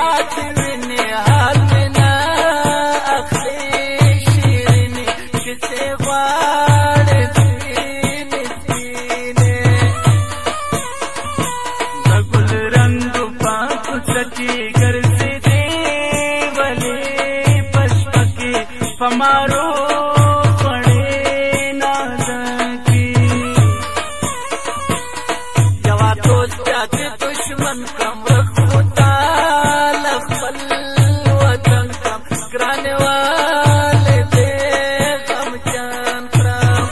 سات ویني حال منا اخلي شیریني کسے غواړې سپینې سپینې د ګل رنګ پاکو څکې ګرځېدې ولې پشپکې پمارو دشمن کم رخوتا لخبل وطن کم گرانے والے دے غم جان کرام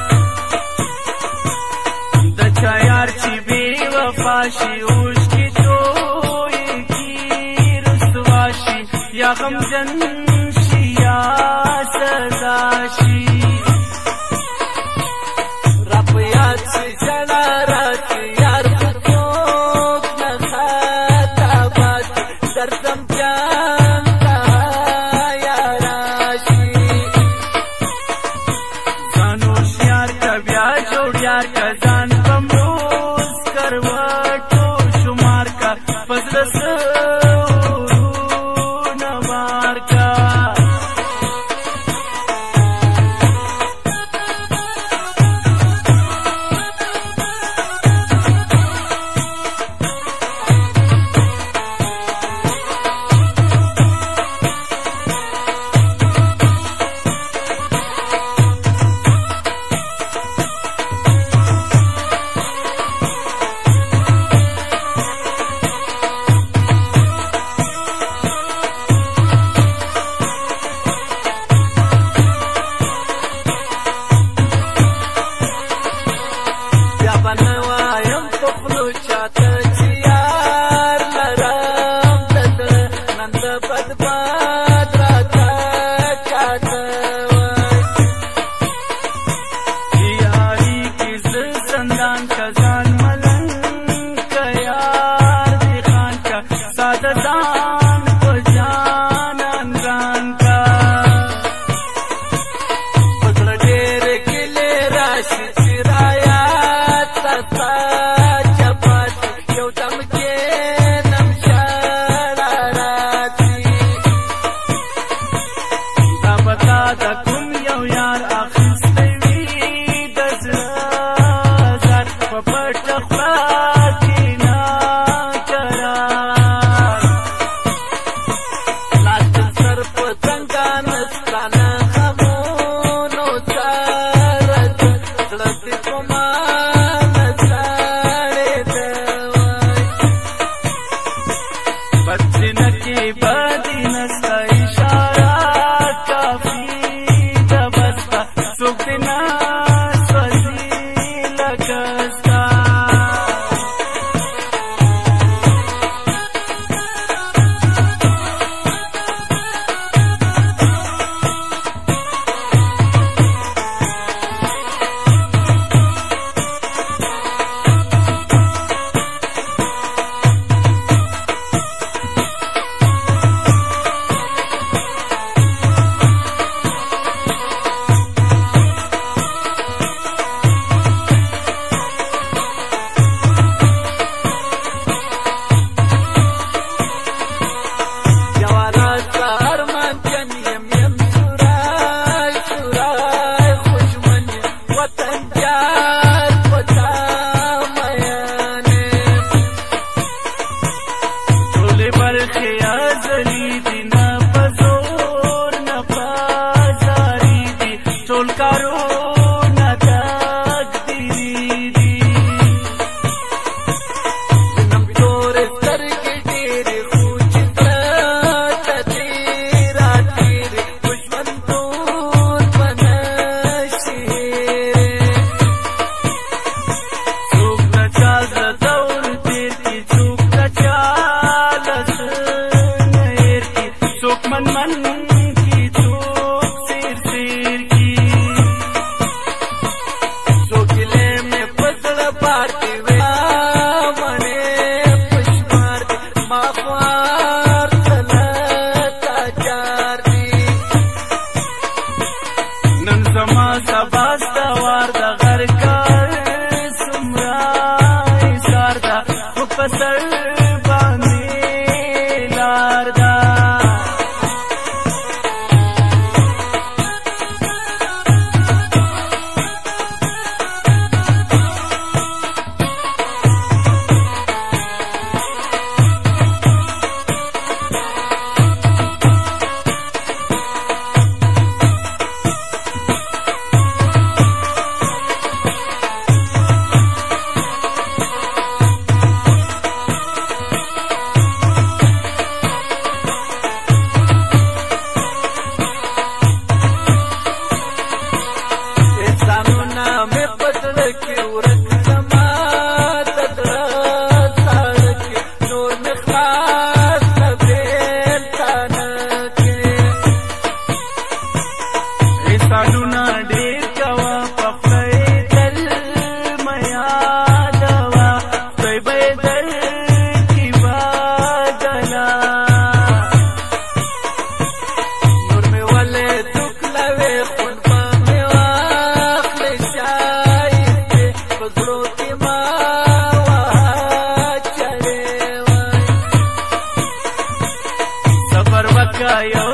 دچا یار چی بے وفاشی اوش کی توئی کی رسواشی یا غم جنشی یا سزاشی رب یاد سے جڑا رات یار دردم جانتا یاراشی زانوش یار کا بیا جوڑ یار کا زان بمروز کروٹو شمار کا فضلس نوار کا کا یو